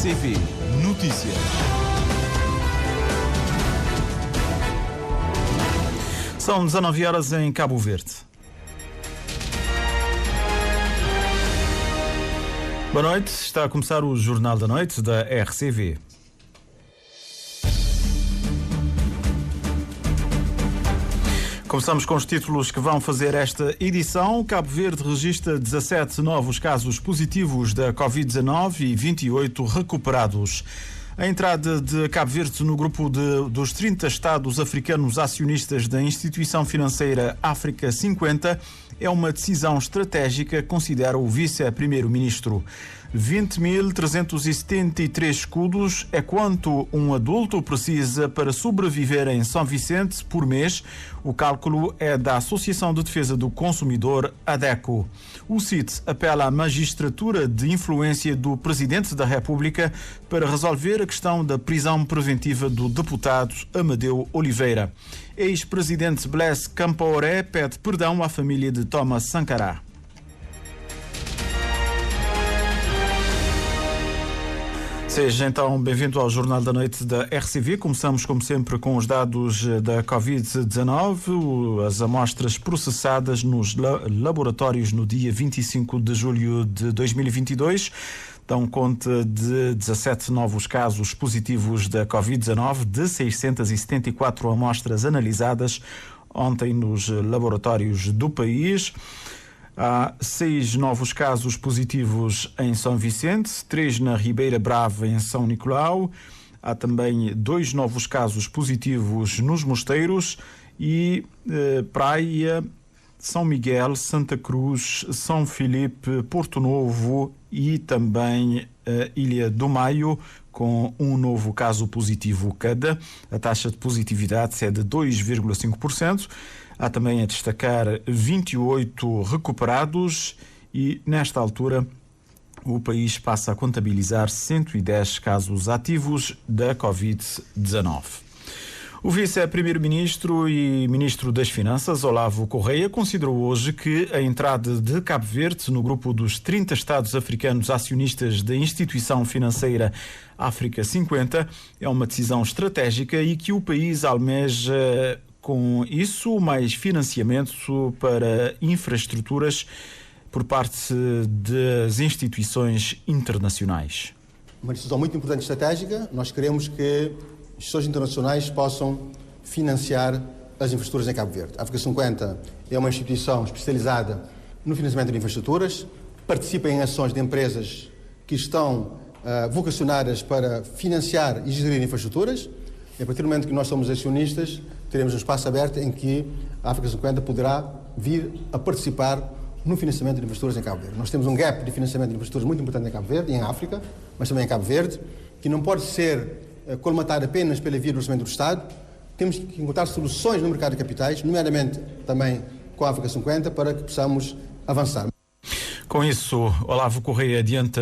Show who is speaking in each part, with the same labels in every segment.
Speaker 1: RCV Notícias. São 19 horas em Cabo Verde. Boa noite, está a começar o Jornal da Noite da RCV. Começamos com os títulos que vão fazer esta edição. Cabo Verde registra 17 novos casos positivos da Covid-19 e 28 recuperados. A entrada de Cabo Verde no grupo dos 30 Estados africanos acionistas da instituição financeira África 50 é uma decisão estratégica, considera o vice-primeiro-ministro. 20.373 escudos é quanto um adulto precisa para sobreviver em São Vicente por mês. O cálculo é da Associação de Defesa do Consumidor, ADECO. O CIT apela à magistratura de influência do Presidente da República para resolver a questão da prisão preventiva do deputado Amadeu Oliveira. Ex-presidente Blaise Compaoré pede perdão à família de Thomas Sankara. Seja então bem-vindo ao Jornal da Noite da RCV. Começamos, como sempre, com os dados da Covid-19. As amostras processadas nos laboratórios no dia 25 de julho de 2022 dão conta de 17 novos casos positivos da Covid-19, de 674 amostras analisadas ontem nos laboratórios do país. Há 6 novos casos positivos em São Vicente, 3 na Ribeira Brava, em São Nicolau. Há também 2 novos casos positivos nos Mosteiros e Praia, São Miguel, Santa Cruz, São Filipe, Porto Novo e também Ilha do Maio, com um novo caso positivo cada. A taxa de positividade é de 2,5%. Há também a destacar 28 recuperados e, nesta altura, o país passa a contabilizar 110 casos ativos da Covid-19. O vice-primeiro-ministro e ministro das Finanças, Olavo Correia, considerou hoje que a entrada de Cabo Verde no grupo dos 30 Estados africanos acionistas da instituição financeira África 50 é uma decisão estratégica e que o país almeja, com isso, mais financiamento para infraestruturas por parte das instituições internacionais.
Speaker 2: Uma decisão muito importante estratégica. Nós queremos que instituições internacionais possam financiar as infraestruturas em Cabo Verde. A África 50 é uma instituição especializada no financiamento de infraestruturas, participa em ações de empresas que estão vocacionadas para financiar e gerir infraestruturas. E a partir do momento que nós somos acionistas, teremos um espaço aberto em que a África 50 poderá vir a participar no financiamento de infraestruturas em Cabo Verde. Nós temos um gap de financiamento de infraestruturas muito importante em Cabo Verde e em África, mas também em Cabo Verde, que não pode ser colmatado apenas pela via do orçamento do Estado. Temos que encontrar soluções no mercado de capitais, nomeadamente também com a África 50, para que possamos avançar.
Speaker 1: Com isso, Olavo Correia adianta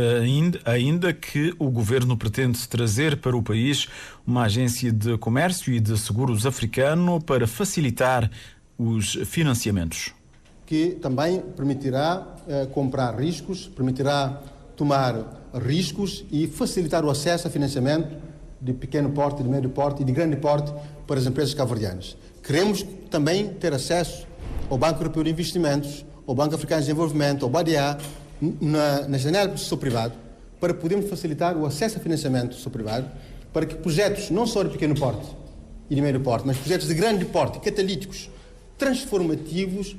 Speaker 1: ainda que o governo pretende trazer para o país uma agência de comércio e de seguros africano para facilitar os financiamentos.
Speaker 2: Que também permitirá comprar riscos, permitirá tomar riscos e facilitar o acesso a financiamento de pequeno porte, de médio porte e de grande porte para as empresas cabo-verdianas. Queremos também ter acesso ao Banco Europeu de Investimentos, ao Banco Africano de Desenvolvimento, ao BADEA, na janela do setor privado, para podermos facilitar o acesso a financiamento do setor privado, para que projetos não só de pequeno porte e de médio porte, mas projetos de grande porte, catalíticos, transformativos,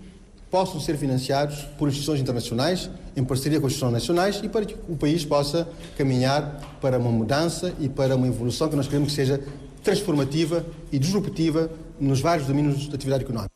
Speaker 2: possam ser financiados por instituições internacionais, em parceria com as instituições nacionais, e para que o país possa caminhar para uma mudança e para uma evolução que nós queremos que seja transformativa e disruptiva nos vários domínios da atividade económica.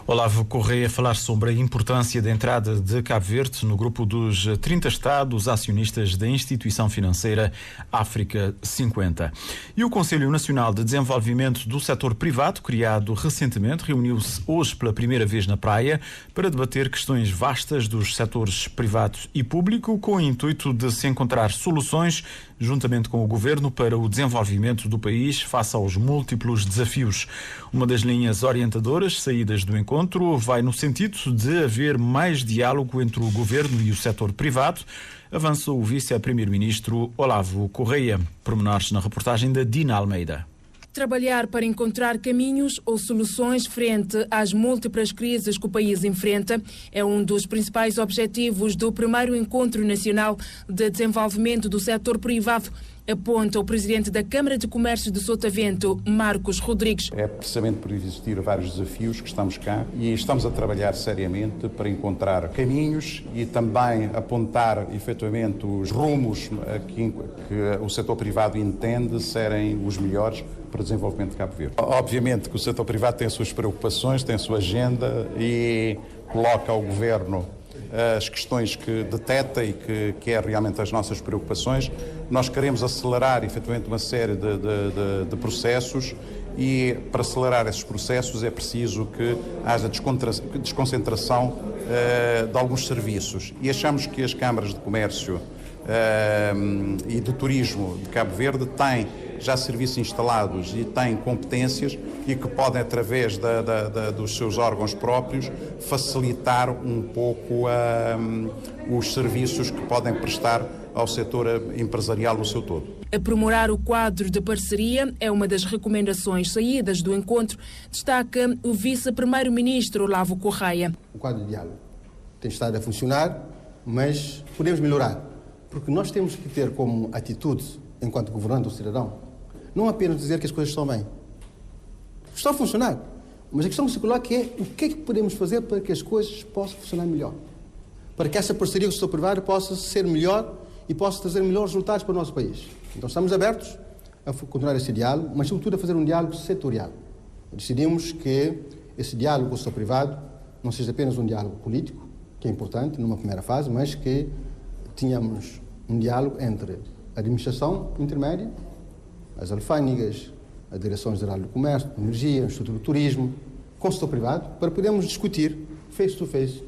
Speaker 1: Olavo Correia a falar sobre a importância da entrada de Cabo Verde no grupo dos 30 Estados acionistas da instituição financeira África 50. E o Conselho Nacional de Desenvolvimento do Setor Privado, criado recentemente, reuniu-se hoje pela primeira vez na Praia para debater questões vastas dos setores privado e público, com o intuito de se encontrar soluções juntamente com o Governo para o desenvolvimento do país face aos múltiplos desafios. Uma das linhas orientadoras saídas do encontro encontro vai no sentido de haver mais diálogo entre o governo e o setor privado, avança o vice-primeiro-ministro Olavo Correia. Pormenores na reportagem da Dina Almeida.
Speaker 3: Trabalhar para encontrar caminhos ou soluções frente às múltiplas crises que o país enfrenta é um dos principais objetivos do primeiro Encontro Nacional de Desenvolvimento do Setor Privado, aponta o presidente da Câmara de Comércio de Sotavento, Marcos Rodrigues.
Speaker 4: É precisamente por existir vários desafios que estamos cá e estamos a trabalhar seriamente para encontrar caminhos e também apontar efetivamente os rumos que o setor privado entende serem os melhores para o desenvolvimento de Cabo Verde. Obviamente que o setor privado tem as suas preocupações, tem a sua agenda e coloca ao governo as questões que detecta e que é realmente as nossas preocupações. Nós queremos acelerar, efetivamente, uma série de processos e, para acelerar esses processos, é preciso que haja desconcentração de alguns serviços. E achamos que as câmaras de comércio e de turismo de Cabo Verde têm já serviços instalados e têm competências e que podem, através dos seus órgãos próprios, facilitar um pouco os serviços que podem prestar ao setor empresarial no seu todo.
Speaker 3: Aprimorar o quadro de parceria é uma das recomendações saídas do encontro, destaca o vice-primeiro-ministro Olavo Correia.
Speaker 2: O quadro de diálogo tem estado a funcionar, mas podemos melhorar, porque nós temos que ter como atitude, enquanto governante do cidadão, não apenas dizer que as coisas estão bem. Estão a funcionar, mas a questão que se coloca é o que é que podemos fazer para que as coisas possam funcionar melhor, para que essa parceria com o setor privado possa ser melhor e possa trazer melhores resultados para o nosso país. Então estamos abertos a continuar esse diálogo, mas sobretudo a fazer um diálogo setorial. Decidimos que esse diálogo com o setor privado não seja apenas um diálogo político, que é importante numa primeira fase, mas que tínhamos um diálogo entre a administração intermédia, as alfândegas, a Direção-Geral do Comércio, de Energia, o Instituto do Turismo, com o setor privado, para podermos discutir face to face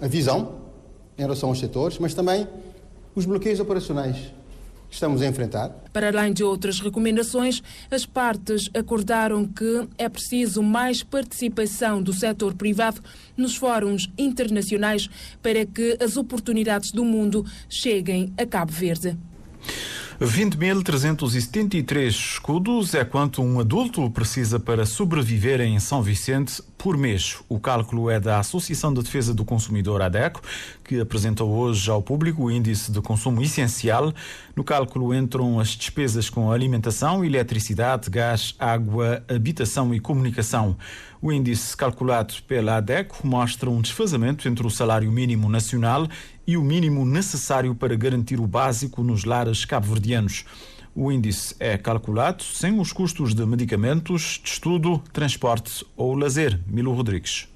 Speaker 2: a visão em relação aos setores, mas também os bloqueios operacionais que estamos a enfrentar.
Speaker 3: Para além de outras recomendações, as partes acordaram que é preciso mais participação do setor privado nos fóruns internacionais para que as oportunidades do mundo cheguem a Cabo Verde.
Speaker 1: 20.373 escudos é quanto um adulto precisa para sobreviver em São Vicente por mês. O cálculo é da Associação de Defesa do Consumidor, ADECO, que apresentou hoje ao público o Índice de Consumo Essencial. No cálculo entram as despesas com alimentação, eletricidade, gás, água, habitação e comunicação. O índice calculado pela ADECO mostra um desfazamento entre o salário mínimo nacional e o mínimo necessário para garantir o básico nos lares cabo-verdianos. O índice é calculado sem os custos de medicamentos, de estudo, transporte ou lazer. Milo Rodrigues.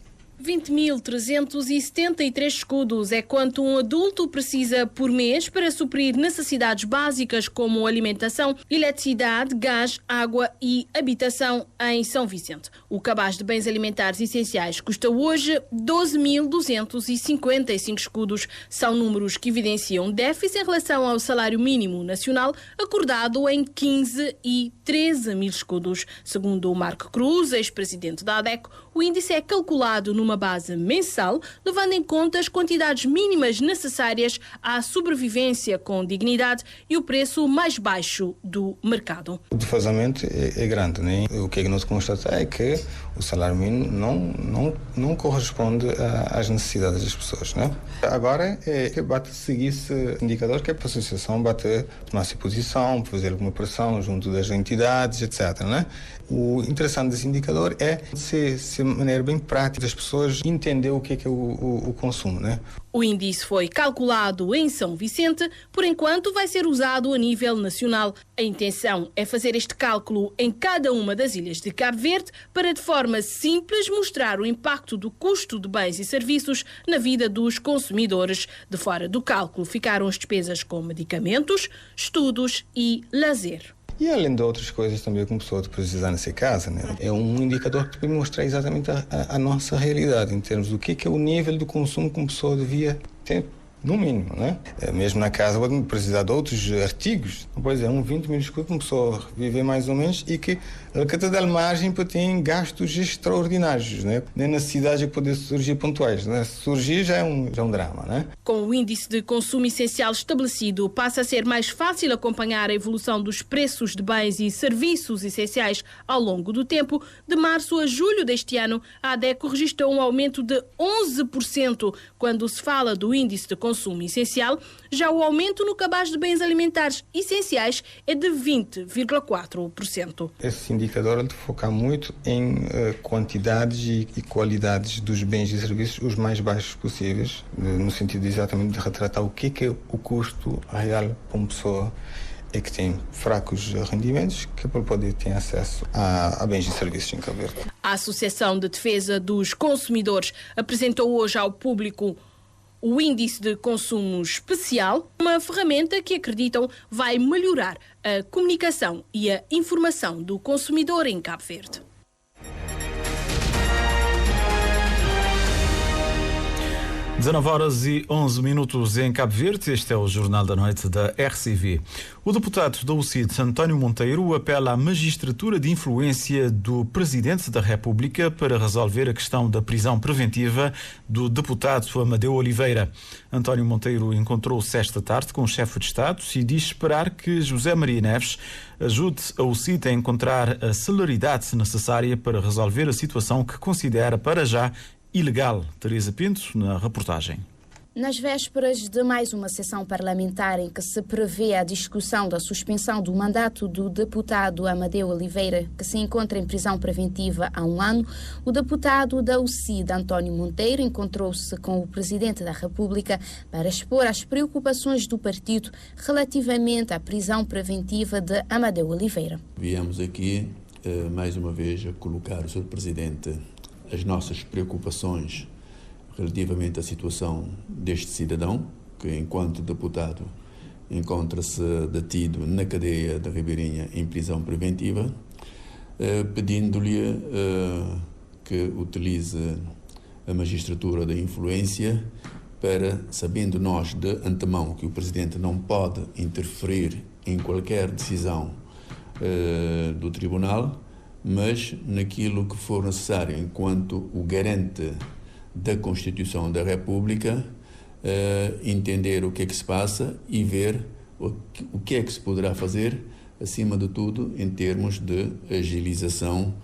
Speaker 5: 20.373 escudos é quanto um adulto precisa por mês para suprir necessidades básicas como alimentação, eletricidade, gás, água e habitação em São Vicente. O cabaz de bens alimentares essenciais custa hoje 12.255 escudos. São números que evidenciam déficit em relação ao salário mínimo nacional acordado em 15 e 13 mil escudos. Segundo o Marco Cruz, ex-presidente da ADECO, o índice é calculado numa base mensal, levando em conta as quantidades mínimas necessárias à sobrevivência com dignidade e o preço mais baixo do mercado.
Speaker 6: O defasamento é grande, né? O que nós constatamos é que o salário mínimo não corresponde às necessidades das pessoas, né? Agora é que bate seguir esse indicador, que é para a associação bater tomar-se posição, fazer alguma pressão junto das entidades, etc, né? O interessante desse indicador é ser de maneira bem prática das pessoas entender o que é o consumo, né?
Speaker 5: O índice foi calculado em São Vicente, por enquanto vai ser usado a nível nacional. A intenção é fazer este cálculo em cada uma das ilhas de Cabo Verde para, de forma simples, mostrar o impacto do custo de bens e serviços na vida dos consumidores. De fora do cálculo ficaram as despesas com medicamentos, estudos e lazer.
Speaker 6: E além de outras coisas também que uma pessoa precisa nessa casa, né? É um indicador que pode mostrar exatamente a nossa realidade em termos do que é o nível de consumo que uma pessoa devia ter no mínimo, né? Mesmo na casa pode precisar de outros artigos. Pois é, 20 mil escudos, uma pessoa viver mais ou menos e que ele dá margem para ter gastos extraordinários, né? Nem na cidade que podem surgir pontuais, né? Se surgir já é um drama, né?
Speaker 5: Com o índice de consumo essencial estabelecido, passa a ser mais fácil acompanhar a evolução dos preços de bens e serviços essenciais ao longo do tempo. De março a julho deste ano, a ADECO registrou um aumento de 11% quando se fala do índice de consumo essencial. Já o aumento no cabaz de bens alimentares essenciais é de 20,4%.
Speaker 6: Esse indicador ele foca muito em quantidades e qualidades dos bens e serviços os mais baixos possíveis, no sentido exatamente de retratar o que é o custo real para uma pessoa que tem fracos rendimentos, que para poder ter acesso a bens e serviços em Cabo Verde.
Speaker 5: A Associação de Defesa dos Consumidores apresentou hoje ao público o Índice de Consumo Especial, uma ferramenta que acreditam vai melhorar a comunicação e a informação do consumidor em Cabo Verde.
Speaker 1: 19h11 em Cabo Verde, este é o Jornal da Noite da RCV. O deputado da UCID, António Monteiro, apela à magistratura de influência do Presidente da República para resolver a questão da prisão preventiva do deputado Amadeu Oliveira. António Monteiro encontrou-se esta tarde com o chefe de Estado e diz esperar que José Maria Neves ajude a UCID a encontrar a celeridade necessária para resolver a situação que considera para já ilegal. Teresa Pinto, na reportagem.
Speaker 7: Nas vésperas de mais uma sessão parlamentar em que se prevê a discussão da suspensão do mandato do deputado Amadeu Oliveira, que se encontra em prisão preventiva há um ano, o deputado da UCID, António Monteiro, encontrou-se com o Presidente da República para expor as preocupações do partido relativamente à prisão preventiva de Amadeu Oliveira.
Speaker 8: Viemos aqui, mais uma vez, a colocar o Sr. Presidente as nossas preocupações relativamente à situação deste cidadão, que enquanto deputado encontra-se detido na cadeia da Ribeirinha em prisão preventiva, pedindo-lhe que utilize a magistratura da influência para, sabendo nós de antemão que o Presidente não pode interferir em qualquer decisão do Tribunal, mas naquilo que for necessário enquanto o garante da Constituição da República, entender o que é que se passa e ver o que é que se poderá fazer, acima de tudo, em termos de agilização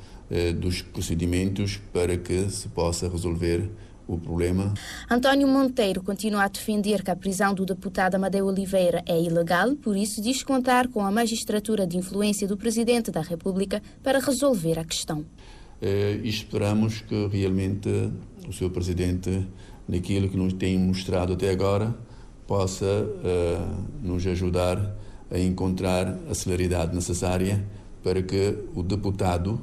Speaker 8: dos procedimentos para que se possa resolver o problema.
Speaker 7: António Monteiro continua a defender que a prisão do deputado Amadeu Oliveira é ilegal, por isso diz contar com a magistratura de influência do Presidente da República para resolver a questão.
Speaker 8: E esperamos que realmente o Sr. Presidente, naquilo que nos tem mostrado até agora, possa nos ajudar a encontrar a celeridade necessária para que o deputado,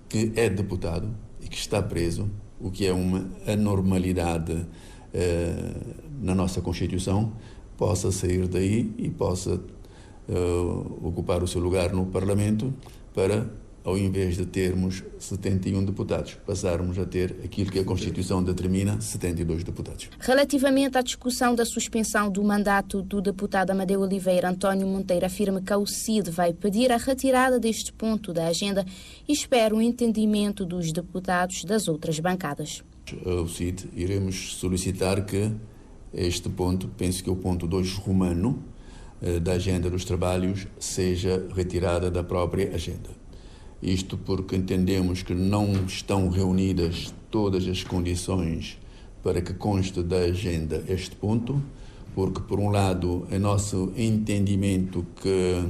Speaker 8: que é deputado e que está preso, o que é uma anormalidade na nossa Constituição, possa sair daí e possa ocupar o seu lugar no Parlamento para, ao invés de termos 71 deputados, passarmos a ter aquilo que a Constituição determina, 72 deputados.
Speaker 7: Relativamente à discussão da suspensão do mandato do deputado Amadeu Oliveira, António Monteiro afirma que a UCID vai pedir a retirada deste ponto da agenda e espera o entendimento dos deputados das outras bancadas.
Speaker 8: A UCID iremos solicitar que este ponto, penso que é o ponto 2 romano da agenda dos trabalhos, seja retirada da própria agenda. Isto porque entendemos que não estão reunidas todas as condições para que conste da agenda este ponto, porque, por um lado, é nosso entendimento que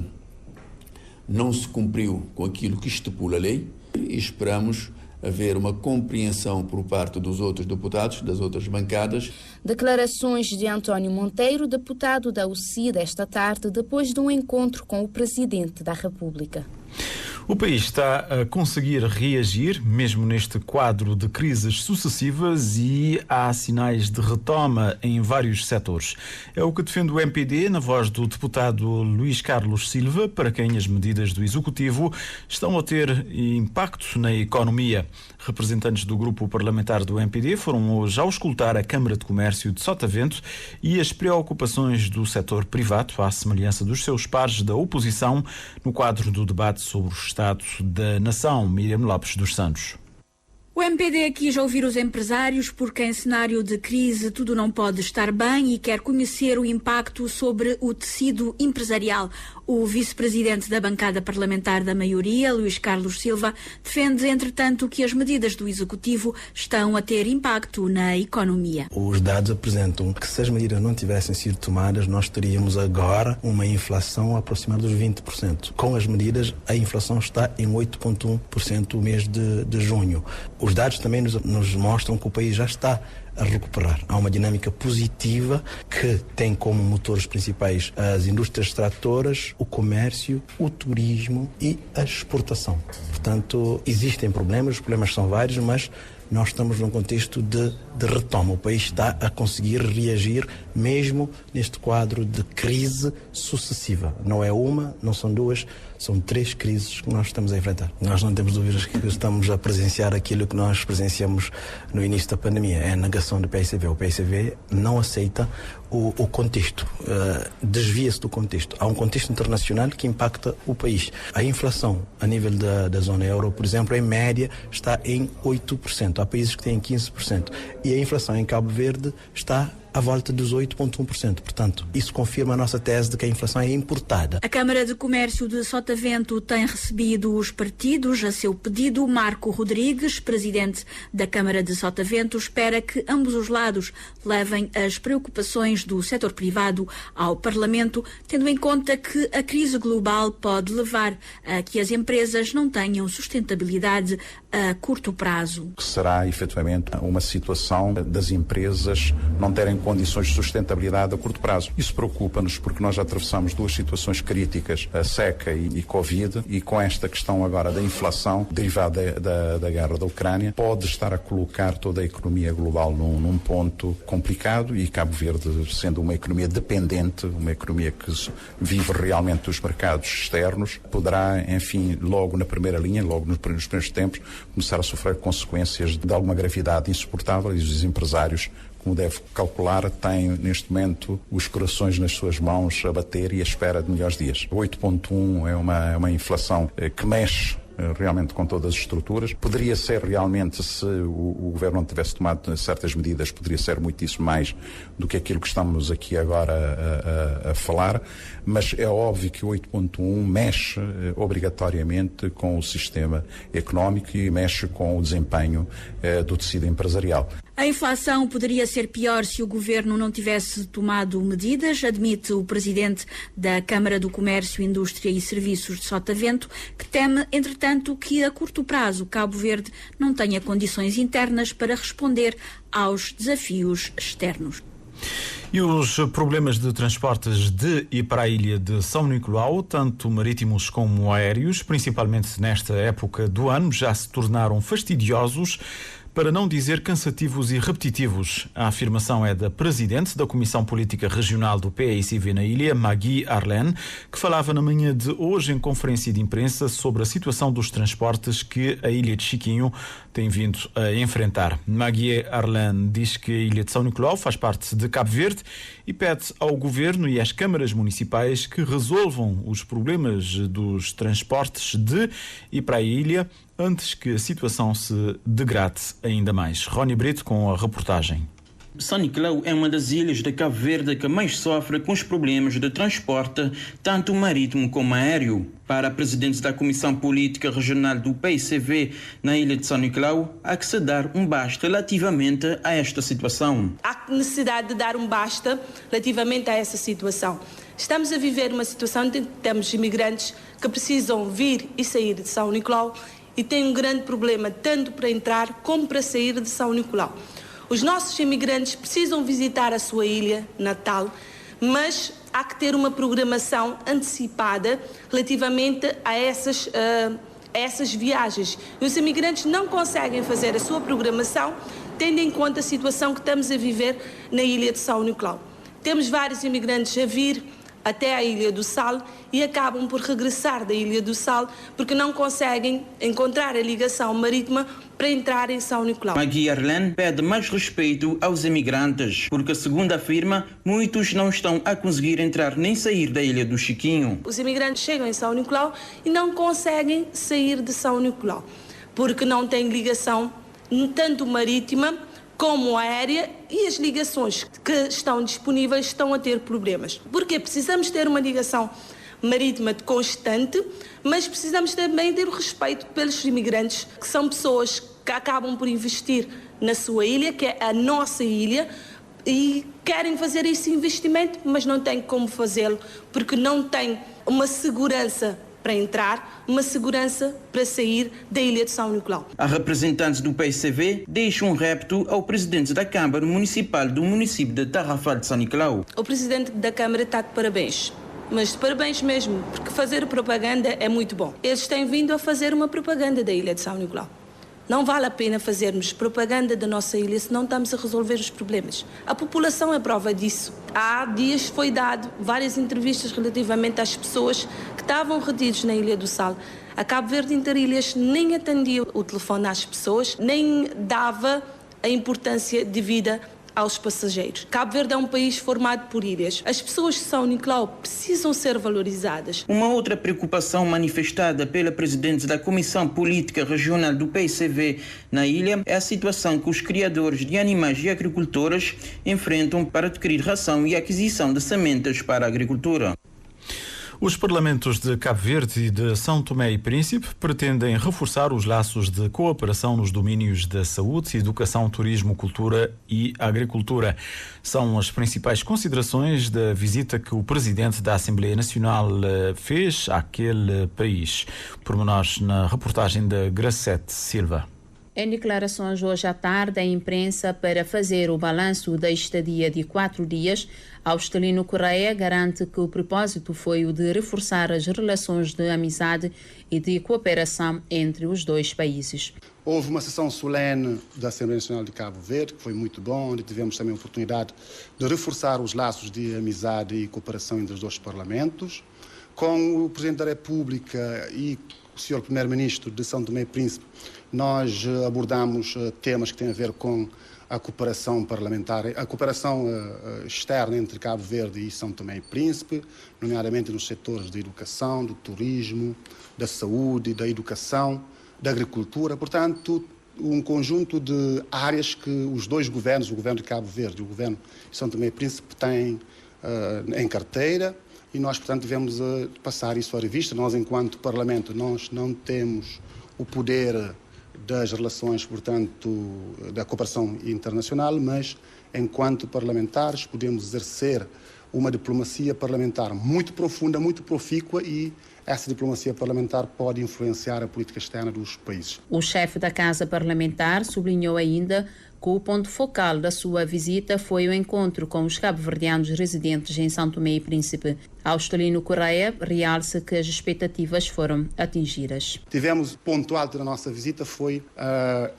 Speaker 8: não se cumpriu com aquilo que estipula a lei e esperamos haver uma compreensão por parte dos outros deputados, das outras bancadas.
Speaker 7: Declarações de António Monteiro, deputado da UCID, esta tarde, depois de um encontro com o Presidente da República.
Speaker 1: O país está a conseguir reagir, mesmo neste quadro de crises sucessivas, e há sinais de retoma em vários setores. É o que defende o MPD, na voz do deputado Luís Carlos Silva, para quem as medidas do Executivo estão a ter impacto na economia. Representantes do grupo parlamentar do MPD foram hoje ao escutar a Câmara de Comércio de Sotavento e as preocupações do setor privado, à semelhança dos seus pares da oposição, no quadro do debate sobre o Estado da Nação. Miriam Lopes dos Santos.
Speaker 9: O MPD quis ouvir os empresários porque em cenário de crise tudo não pode estar bem e quer conhecer o impacto sobre o tecido empresarial. O vice-presidente da bancada parlamentar da maioria, Luís Carlos Silva, defende, entretanto, que as medidas do Executivo estão a ter impacto na economia.
Speaker 6: Os dados apresentam que se as medidas não tivessem sido tomadas, nós teríamos agora uma inflação aproximada dos 20%. Com as medidas, a inflação está em 8,1% no mês de junho. Os dados também nos mostram que o país já está a recuperar. Há uma dinâmica positiva que tem como motores principais as indústrias extratoras, o comércio, o turismo e a exportação. Portanto, existem problemas, os problemas são vários, mas nós estamos num contexto de retoma. O país está a conseguir reagir mesmo neste quadro de crise sucessiva. Não é uma, não são duas, são 3 crises que nós estamos a enfrentar. Nós não temos dúvidas que estamos a presenciar aquilo que nós presenciamos no início da pandemia. É a negação do PSV. O PSV não aceita o contexto, desvia-se do contexto. Há um contexto internacional que impacta o país. A inflação a nível da zona euro, por exemplo, em média está em 8%. Há países que têm 15%. E a inflação em Cabo Verde está à volta dos 8,1%. Portanto, isso confirma a nossa tese de que a inflação é importada.
Speaker 9: A Câmara de Comércio de Sotavento tem recebido os partidos a seu pedido. Marco Rodrigues, presidente da Câmara de Sotavento, espera que ambos os lados levem as preocupações do setor privado ao Parlamento, tendo em conta que a crise global pode levar a que as empresas não tenham sustentabilidade a curto prazo.
Speaker 4: Será, efetivamente, uma situação das empresas não terem condições de sustentabilidade a curto prazo. Isso preocupa-nos porque nós já atravessamos 2 situações críticas, a seca e Covid, e com esta questão agora da inflação derivada da guerra da Ucrânia, pode estar a colocar toda a economia global num ponto complicado, e Cabo Verde, sendo uma economia dependente, uma economia que vive realmente dos mercados externos, poderá, enfim, logo na primeira linha, logo nos primeiros tempos, começar a sofrer consequências de alguma gravidade insuportável, e os empresários, como deve calcular, têm neste momento os corações nas suas mãos a bater e à espera de melhores dias. 8,1 é uma inflação que mexe realmente com todas as estruturas. Poderia ser realmente, se o governo não tivesse tomado certas medidas, poderia ser muitíssimo mais do que aquilo que estamos aqui agora a falar, mas é óbvio que o 8,1 mexe obrigatoriamente com o sistema económico e mexe com o desempenho do tecido empresarial.
Speaker 9: A inflação poderia ser pior se o governo não tivesse tomado medidas, admite o presidente da Câmara do Comércio, Indústria e Serviços de Sotavento, que teme, entretanto, que a curto prazo Cabo Verde não tenha condições internas para responder aos desafios externos.
Speaker 1: E os problemas de transportes de e para a ilha de São Nicolau, tanto marítimos como aéreos, principalmente nesta época do ano, já se tornaram fastidiosos, para não dizer cansativos e repetitivos. A afirmação é da presidente da Comissão Política Regional do PAICV na ilha, Magui Arlen, que falava na manhã de hoje em conferência de imprensa sobre a situação dos transportes que a ilha de Chiquinho tem vindo a enfrentar. Magui Arlen diz que a ilha de São Nicolau faz parte de Cabo Verde e pede ao governo e às câmaras municipais que resolvam os problemas dos transportes de e para a ilha antes que a situação se degrade ainda mais. Rony Brito com a reportagem.
Speaker 10: São Nicolau é uma das ilhas de Cabo Verde que mais sofre com os problemas de transporte, tanto marítimo como aéreo. Para a presidente da Comissão Política Regional do PAICV na ilha de São Nicolau, há que se dar um basta relativamente a esta situação.
Speaker 11: Há necessidade de dar um basta relativamente a essa situação. Estamos a viver uma situação em que temos imigrantes que precisam vir e sair de São Nicolau e têm um grande problema tanto para entrar como para sair de São Nicolau. Os nossos imigrantes precisam visitar a sua ilha natal, mas há que ter uma programação antecipada relativamente a essas a essas viagens. E os imigrantes não conseguem fazer a sua programação, tendo em conta a situação que estamos a viver na Ilha de São Nicolau. Temos vários imigrantes a vir até a Ilha do Sal e acabam por regressar da Ilha do Sal porque não conseguem encontrar a ligação marítima para entrar em São Nicolau.
Speaker 10: Magui Arlen pede mais respeito aos imigrantes, porque, segundo afirma, muitos não estão a conseguir entrar nem sair da Ilha do Chiquinho.
Speaker 11: Os imigrantes chegam em São Nicolau e não conseguem sair de São Nicolau, porque não têm ligação tanto marítima como aérea, e as ligações que estão disponíveis estão a ter problemas. Porque precisamos ter uma ligação marítima constante, mas precisamos também ter o respeito pelos imigrantes, que são pessoas que acabam por investir na sua ilha, que é a nossa ilha, e querem fazer esse investimento, mas não têm como fazê-lo, porque não têm uma segurança para entrar, uma segurança para sair da Ilha de São Nicolau.
Speaker 10: A representante do PCV deixa um repto ao presidente da Câmara Municipal do município de Tarrafal de São Nicolau.
Speaker 11: O presidente da Câmara está de parabéns, mas de parabéns mesmo, porque fazer propaganda é muito bom. Eles têm vindo a fazer uma propaganda da Ilha de São Nicolau. Não vale a pena fazermos propaganda da nossa ilha se não estamos a resolver os problemas. A população é prova disso. Há dias foi dado várias entrevistas relativamente às pessoas que estavam retidos na Ilha do Sal. A Cabo Verde Interilhas nem atendia o telefone às pessoas, nem dava a importância devida aos passageiros. Cabo Verde é um país formado por ilhas. As pessoas de São Nicolau precisam ser valorizadas.
Speaker 10: Uma outra preocupação manifestada pela presidente da Comissão Política Regional do PCV na ilha é a situação que os criadores de animais e agricultores enfrentam para adquirir ração e aquisição de sementes para a agricultura.
Speaker 1: Os parlamentos de Cabo Verde e de São Tomé e Príncipe pretendem reforçar os laços de cooperação nos domínios da saúde, educação, turismo, cultura e agricultura. São as principais considerações da visita que o presidente da Assembleia Nacional fez àquele país. Pormenores na reportagem da Gracete Silva.
Speaker 7: Em declarações hoje à tarde à imprensa para fazer o balanço da estadia de 4 dias, Austelino Correia garante que o propósito foi o de reforçar as relações de amizade e de cooperação entre os dois países.
Speaker 2: Houve uma sessão solene da Assembleia Nacional de Cabo Verde, que foi muito bom, onde tivemos também a oportunidade de reforçar os laços de amizade e cooperação entre os dois parlamentos. Com o Presidente da República e o Sr. Primeiro-Ministro de São Tomé e Príncipe, nós abordamos temas que têm a ver com a cooperação parlamentar, a cooperação externa entre Cabo Verde e São Tomé e Príncipe, nomeadamente nos setores da educação, do turismo, da saúde, da educação, da agricultura. Portanto, um conjunto de áreas que os dois governos, o governo de Cabo Verde e o governo de São Tomé e Príncipe, têm em carteira. E nós, portanto, devemos passar isso à revista. Nós, enquanto Parlamento, nós não temos o poder das relações, portanto, da cooperação internacional, mas, enquanto parlamentares, podemos exercer uma diplomacia parlamentar muito profunda, muito profícua, e essa diplomacia parlamentar pode influenciar a política externa dos países.
Speaker 7: O chefe da Casa Parlamentar sublinhou ainda que o ponto focal da sua visita foi o encontro com os cabo-verdianos residentes em São Tomé e Príncipe. Austelino Correia realça que as expectativas foram atingidas.
Speaker 2: Tivemos, ponto alto da nossa visita foi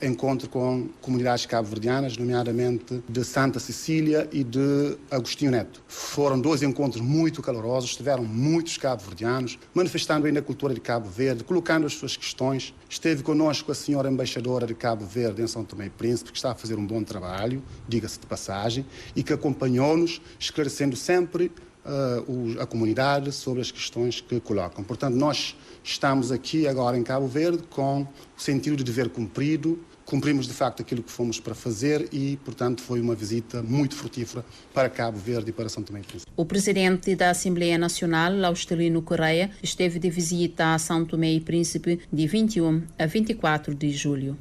Speaker 2: encontro com comunidades cabo-verdianas, nomeadamente de Santa Cecília e de Agostinho Neto. Foram 2 encontros muito calorosos, tiveram muitos cabo-verdianos, manifestando ainda a cultura de Cabo Verde, colocando as suas questões. Esteve connosco a senhora embaixadora de Cabo Verde em São Tomé e Príncipe, que está a fazer um bom trabalho, diga-se de passagem, e que acompanhou-nos, esclarecendo sempre a comunidade sobre as questões que colocam. Portanto, nós estamos aqui agora em Cabo Verde com o sentido de dever cumprido, cumprimos de facto aquilo que fomos para fazer e, portanto, foi uma visita muito frutífera para Cabo Verde e para São Tomé e Príncipe.
Speaker 7: O presidente da Assembleia Nacional, Austelino Correia, esteve de visita a São Tomé e Príncipe de 21 a 24 de julho.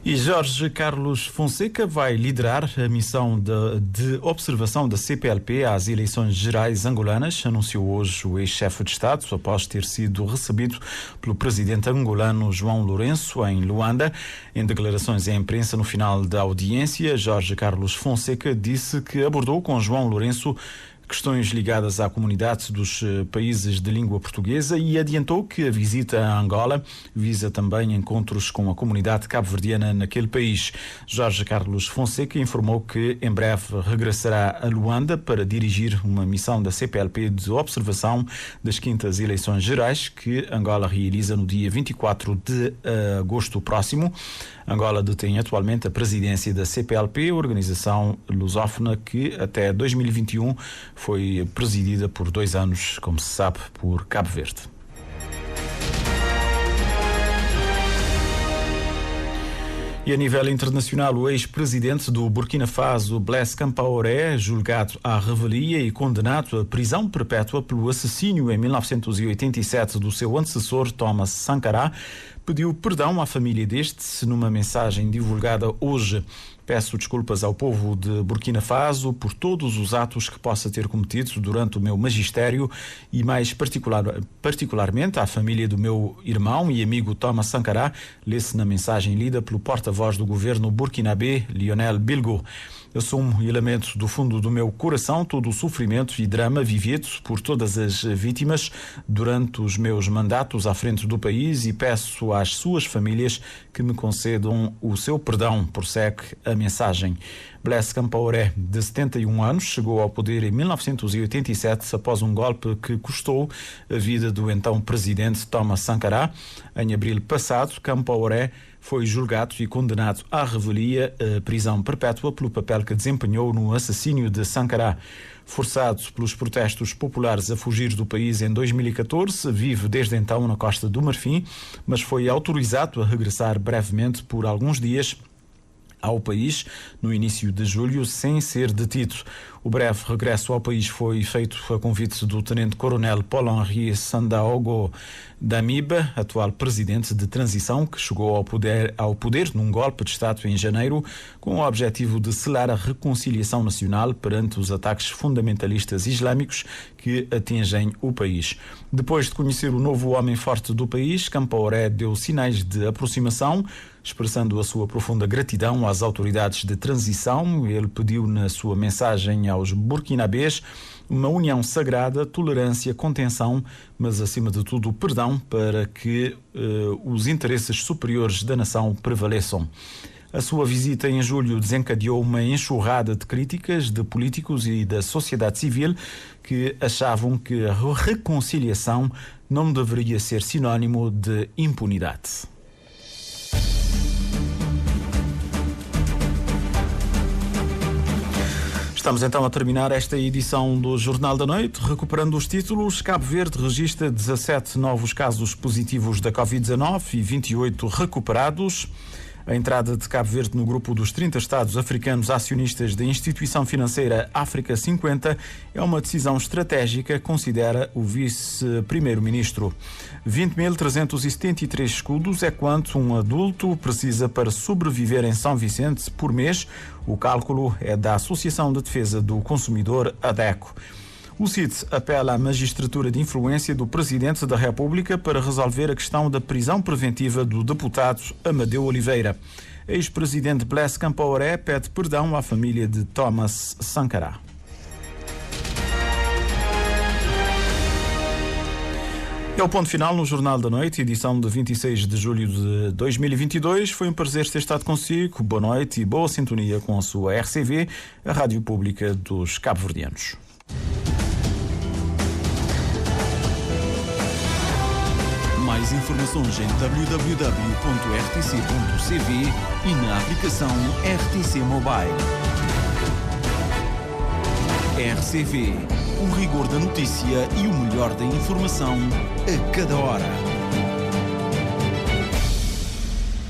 Speaker 1: E Jorge Carlos Fonseca vai liderar a missão de observação da CPLP às eleições gerais angolanas, anunciou hoje o ex-chefe de Estado, após ter sido recebido pelo presidente angolano João Lourenço em Luanda. Em declarações à imprensa no final da audiência, Jorge Carlos Fonseca disse que abordou com João Lourenço questões ligadas à comunidade dos países de língua portuguesa e adiantou que a visita a Angola visa também encontros com a comunidade cabo-verdiana naquele país. Jorge Carlos Fonseca informou que em breve regressará a Luanda para dirigir uma missão da CPLP de observação das 5ª eleições gerais que Angola realiza no dia 24 de agosto próximo. Angola detém atualmente a presidência da CPLP, organização lusófona que até 2021 foi presidida por 2 anos, como se sabe, por Cabo Verde. E a nível internacional, o ex-presidente do Burkina Faso, Blaise Compaoré, julgado à revelia e condenado à prisão perpétua pelo assassínio em 1987 do seu antecessor, Thomas Sankara, pediu perdão à família deste numa mensagem divulgada hoje. Peço desculpas ao povo de Burkina Faso por todos os atos que possa ter cometido durante o meu magistério e mais particularmente à família do meu irmão e amigo Thomas Sankara, lê-se na mensagem lida pelo porta-voz do governo burkinabé, Lionel Bilgo. Assumo e lamento do fundo do meu coração todo o sofrimento e drama vivido por todas as vítimas durante os meus mandatos à frente do país e peço às suas famílias que me concedam o seu perdão, prossegue a mensagem. Blaise Compaoré, de 71 anos, chegou ao poder em 1987 após um golpe que custou a vida do então presidente Thomas Sankara. Em abril passado, Compaoré foi julgado e condenado à revelia, a prisão perpétua, pelo papel que desempenhou no assassínio de Sankara. Forçado pelos protestos populares a fugir do país em 2014, vive desde então na Costa do Marfim, mas foi autorizado a regressar brevemente por alguns dias ao país no início de julho, sem ser detido. O breve regresso ao país foi feito a convite do tenente-coronel Paul-Henri Sandaogo Damiba, atual presidente de transição, que chegou ao poder num golpe de Estado em janeiro, com o objetivo de selar a reconciliação nacional perante os ataques fundamentalistas islâmicos que atingem o país. Depois de conhecer o novo homem forte do país, Compaoré deu sinais de aproximação, expressando a sua profunda gratidão às autoridades de transição. Ele pediu na sua mensagem aos burkinabês uma união sagrada, tolerância, contenção, mas acima de tudo perdão para que os interesses superiores da nação prevaleçam. A sua visita em julho desencadeou uma enxurrada de críticas de políticos e da sociedade civil que achavam que a reconciliação não deveria ser sinónimo de impunidade. Estamos então a terminar esta edição do Jornal da Noite, recuperando os títulos. Cabo Verde registra 17 novos casos positivos da Covid-19 e 28 recuperados. A entrada de Cabo Verde no grupo dos 30 Estados africanos acionistas da instituição financeira África 50 é uma decisão estratégica, considera o vice-primeiro-ministro. 20.373 escudos é quanto um adulto precisa para sobreviver em São Vicente por mês. O cálculo é da Associação de Defesa do Consumidor, ADECO. O CID apela à magistratura de influência do Presidente da República para resolver a questão da prisão preventiva do deputado Amadeu Oliveira. Ex-presidente Blaise Compaoré pede perdão à família de Thomas Sankara. É o ponto final no Jornal da Noite, edição de 26 de julho de 2022. Foi um prazer ter estado consigo. Boa noite e boa sintonia com a sua RCV, a Rádio Pública dos Cabo-Verdianos.
Speaker 12: Mais informações em www.rtc.cv e na aplicação RTC Mobile. RCV, o rigor da notícia e o melhor da informação a cada hora.